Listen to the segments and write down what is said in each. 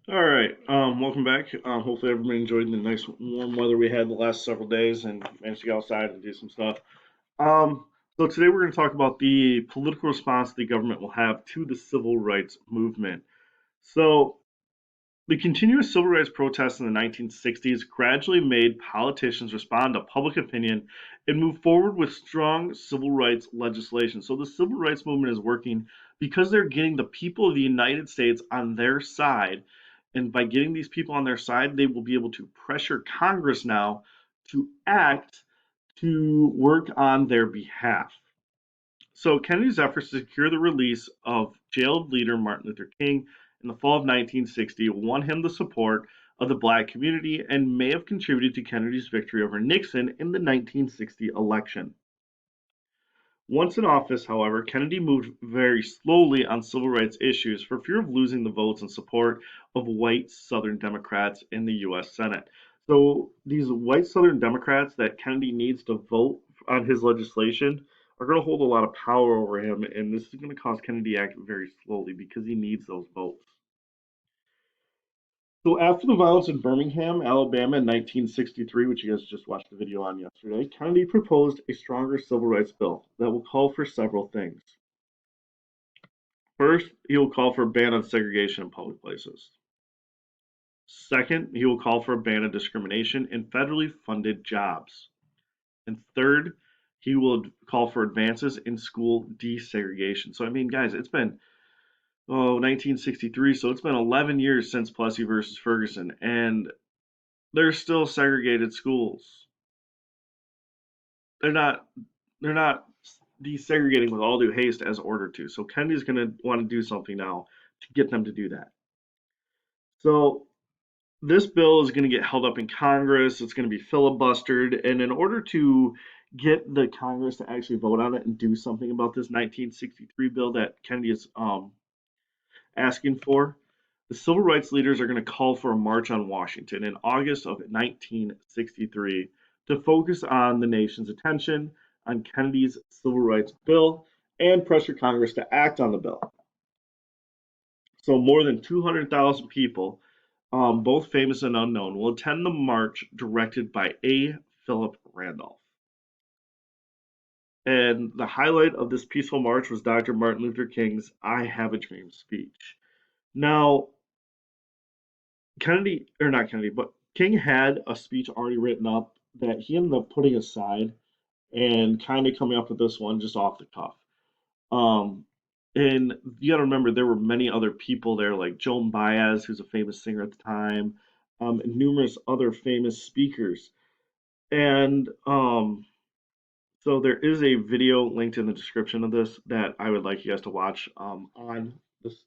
All right, welcome back. Hopefully everybody enjoyed the nice warm weather we had the last several days and managed to get outside and do some stuff. So today we're going to talk about the political response the government will have to the civil rights movement. So the continuous civil rights protests in the 1960s gradually made politicians respond to public opinion and move forward with strong civil rights legislation. So the civil rights movement is working because they're getting the people of the United States on their side. And by getting these people on their side, they will be able to pressure Congress now to act to work on their behalf. So Kennedy's efforts to secure the release of jailed leader Martin Luther King in the fall of 1960 won him the support of the black community and may have contributed to Kennedy's victory over Nixon in the 1960 election. Once in office, however, Kennedy moved very slowly on civil rights issues for fear of losing the votes and support of white Southern Democrats in the U.S. Senate. So these white Southern Democrats that Kennedy needs to vote on his legislation are going to hold a lot of power over him, and this is going to cause Kennedy to act very slowly because he needs those votes. So after the violence in Birmingham, Alabama in 1963, which you guys just watched the video on yesterday, Kennedy proposed a stronger civil rights bill that will call for several things. First, he will call for a ban on segregation in public places. Second, he will call for a ban on discrimination in federally funded jobs. And third, he will call for advances in school desegregation. So, I mean, guys, it's been 1963, so it's been 11 years since Plessy versus Ferguson, and there's still segregated schools. They're not they're not desegregating with all due haste as ordered to. So Kennedy's going to want to do something now to get them to do that. So this bill is going to get held up in Congress. It's going to be filibustered, and in order to get the Congress to actually vote on it and do something about this 1963 bill that Kennedy is asking for, the civil rights leaders are going to call for a march on Washington in August of 1963 to focus on the nation's attention on Kennedy's civil rights bill and pressure Congress to act on the bill. So more than 200,000 people, both famous and unknown, will attend the march directed by A. Philip Randolph. And the highlight of this peaceful march was Dr. Martin Luther King's I Have a Dream speech. Now, Kennedy, or not Kennedy, but King had a speech already written up that he ended up putting aside and kind of coming up with this one just off the cuff. Um, and you got to remember there were many other people there, like Joan Baez, who's a famous singer at the time, and numerous other famous speakers. And so there is a video linked in the description of this that I would like you guys to watch on this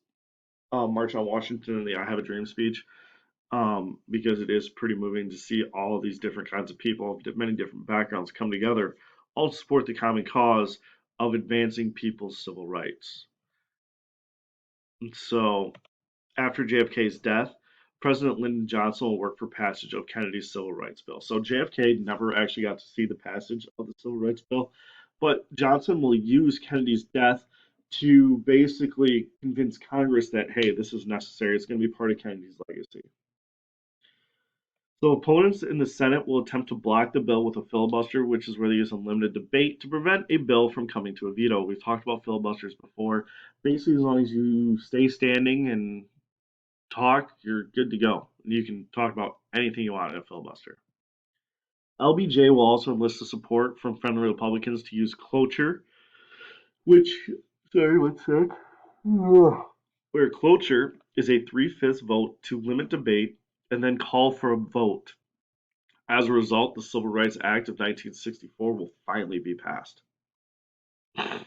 March on Washington and the I Have a Dream speech, because it is pretty moving to see all of these different kinds of people of many different backgrounds come together, all to support the common cause of advancing people's civil rights. And so after JFK's death, President Lyndon Johnson will work for passage of Kennedy's Civil Rights Bill. So JFK never actually got to see the passage of the Civil Rights Bill, but Johnson will use Kennedy's death to basically convince Congress that, hey, this is necessary. It's going to be part of Kennedy's legacy. So opponents in the Senate will attempt to block the bill with a filibuster, which is where they use unlimited debate to prevent a bill from coming to a veto. We've talked about filibusters before. Basically, as long as you stay standing and talk, you're good to go. You can talk about anything you want in a filibuster. LBJ will also enlist the support from friendly Republicans to use cloture, which, sorry, one sec. Where cloture is a three-fifths vote to limit debate and then call for a vote. As a result, the Civil Rights Act of 1964 will finally be passed. And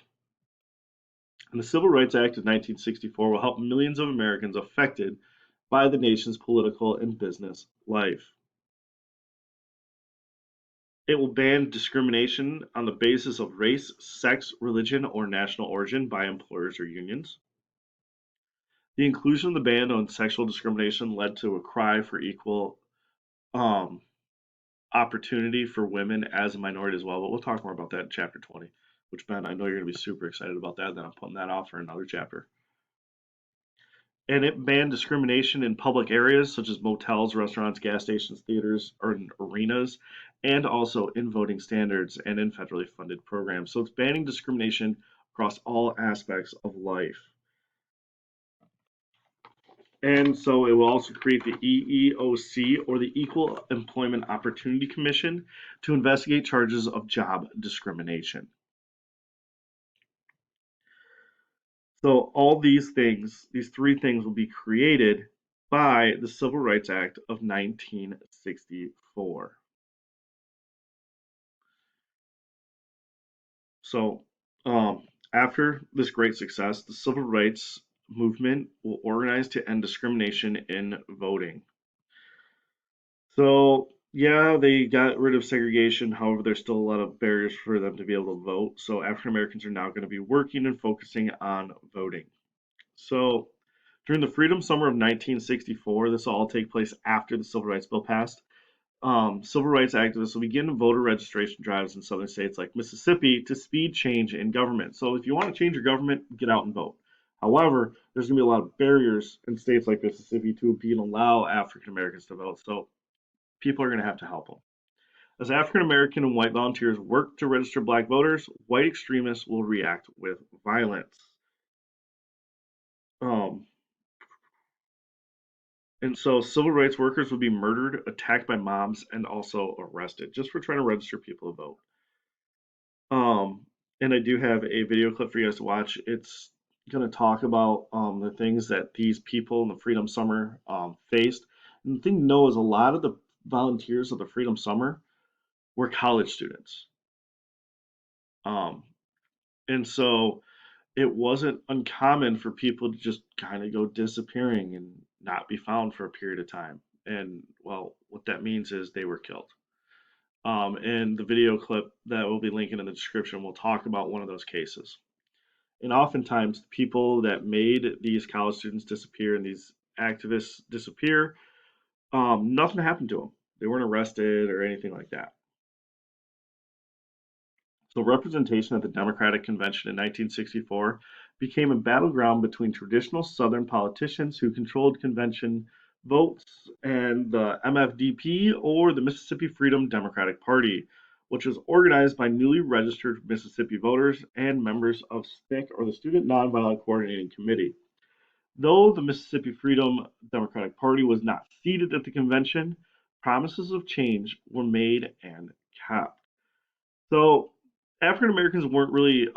the Civil Rights Act of 1964 will help millions of Americans affected by the nation's political and business life. It will ban discrimination on the basis of race, sex, religion, or national origin by employers or unions. The inclusion of the ban on sexual discrimination led to a cry for equal um, opportunity for women as a minority as well. But we'll talk more about that in chapter 20, which, Ben, I know you're going to be super excited about that. Then I'm putting that off for another chapter. and it banned discrimination in public areas such as motels, restaurants, gas stations, theaters, or in arenas, and also in voting standards and in federally funded programs. So it's banning discrimination across all aspects of life. And so it will also create the EEOC, or the Equal Employment Opportunity Commission, to investigate charges of job discrimination. So all these things, these three things, will be created by the Civil Rights Act of 1964. So after this great success, the civil rights movement will organize to end discrimination in voting. So yeah, they got rid of segregation. However, there's still a lot of barriers for them to be able to vote. So African Americans are now going to be working and focusing on voting. So during the Freedom Summer of 1964, this will all take place after the Civil Rights Bill passed. Civil rights activists will begin voter registration drives in southern states like Mississippi to speed change in government. So if you want to change your government, get out and vote. However, there's going to be a lot of barriers in states like Mississippi to be and allow African Americans to vote. So people are going to have to help them. As African American and white volunteers work to register black voters, white extremists will react with violence. Um, and so civil rights workers will be murdered, attacked by mobs, and also arrested just for trying to register people to vote. Um, and I do have a video clip for you guys to watch. It's going to talk about the things that these people in the Freedom Summer faced. And the thing to know is a lot of the volunteers of the Freedom Summer were college students. Um, and so it wasn't uncommon for people to just kind of go disappearing and not be found for a period of time. And well, what that means is they were killed. And the video clip that we'll be linking in the description will talk about one of those cases. And oftentimes, the people that made these college students disappear and these activists disappear, nothing happened to them. They weren't arrested or anything like that. So, representation at the Democratic Convention in 1964 became a battleground between traditional Southern politicians who controlled convention votes and the MFDP, or the Mississippi Freedom Democratic Party, which was organized by newly registered Mississippi voters and members of SNCC, or the Student Nonviolent Coordinating Committee. Though the Mississippi Freedom Democratic Party was not seated at the convention, promises of change were made and kept. So African Americans weren't really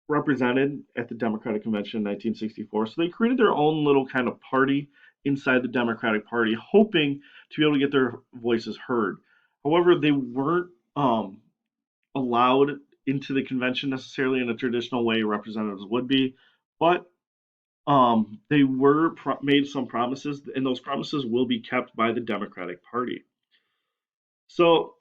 represented at the Democratic Convention in 1964, so they created their own little kind of party inside the Democratic Party, hoping to be able to get their voices heard. However, they weren't allowed into the convention necessarily in a traditional way representatives would be, but they were made some promises, and those promises will be kept by the Democratic Party. So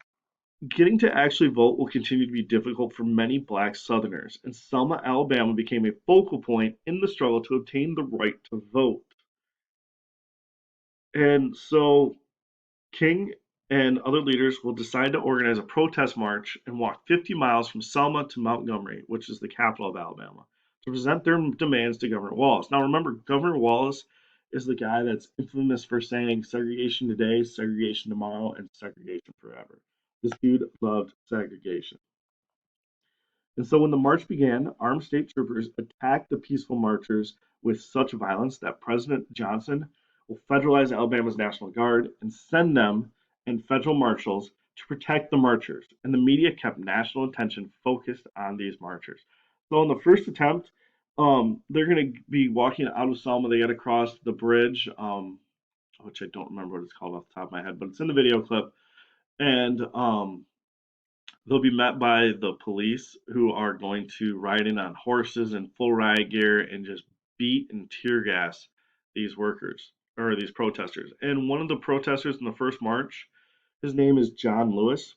getting to actually vote will continue to be difficult for many black Southerners, and Selma, Alabama became a focal point in the struggle to obtain the right to vote. And so King and other leaders will decide to organize a protest march and walk 50 miles from Selma to Montgomery, which is the capital of Alabama, to present their demands to Governor Wallace. Now, remember, Governor Wallace is the guy that's infamous for saying segregation today, segregation tomorrow, and segregation forever. This dude loved segregation. And so when the march began, armed state troopers attacked the peaceful marchers with such violence that President Johnson will federalize Alabama's National Guard and send them and federal marshals to protect the marchers. And the media kept national attention focused on these marchers. So in the first attempt, they're going to be walking out of Selma. They got to cross the bridge, which I don't remember what it's called off the top of my head, but it's in the video clip. And they'll be met by the police, who are going to ride in on horses in full riot gear and just beat and tear gas these workers, or these protesters. And one of the protesters in the first march, his name is John Lewis,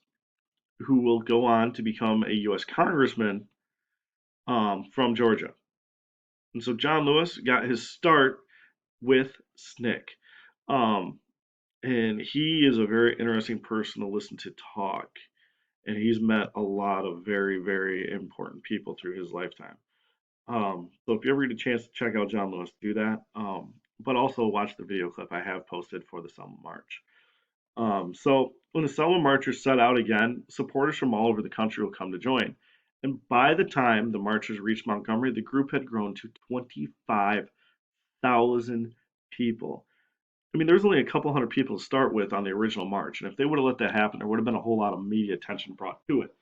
who will go on to become a U.S. congressman from Georgia. And so John Lewis got his start with SNCC. Um, and he is a very interesting person to listen to talk. And he's met a lot of very, very important people through his lifetime. So if you ever get a chance to check out John Lewis, do that. But also watch the video clip I have posted for the Selma March. So when the Selma marchers set out again, supporters from all over the country will come to join. And by the time the marchers reached Montgomery, the group had grown to 25,000 people. I mean, there's only a couple hundred people to start with on the original march, and if they would have let that happen, there would have been a whole lot of media attention brought to it.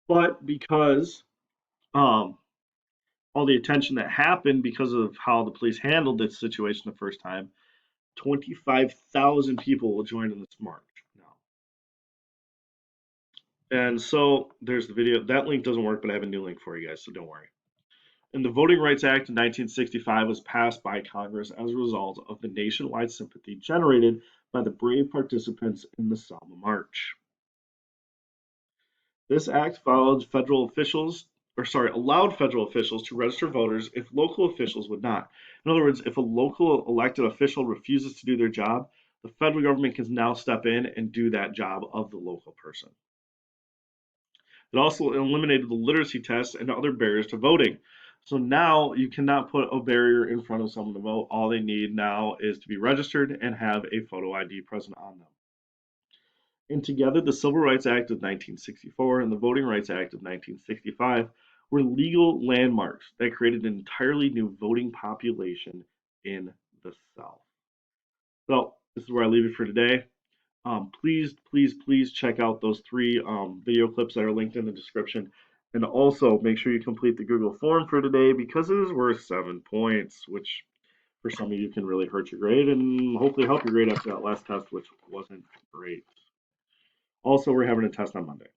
But because um, all the attention that happened because of how the police handled this situation the first time, 25,000 people will join in this march now. And so there's the video. That link doesn't work, but I have a new link for you guys, so don't worry. And the Voting Rights Act of 1965 was passed by Congress as a result of the nationwide sympathy generated by the brave participants in the Selma March. This act allowed federal officials to register voters if local officials would not. In other words, if a local elected official refuses to do their job, the federal government can now step in and do that job of the local person. It also eliminated the literacy test and other barriers to voting. So now you cannot put a barrier in front of someone to vote. All they need now is to be registered and have a photo ID present on them. And together, the Civil Rights Act of 1964 and the Voting Rights Act of 1965 were legal landmarks that created an entirely new voting population in the South. So, this is where I leave it for today. Please check out those three video clips that are linked in the description. And also make sure you complete the Google form for today because it is worth 7 points, which for some of you can really hurt your grade and hopefully help your grade after that last test, which wasn't great. Also, we're having a test on Monday.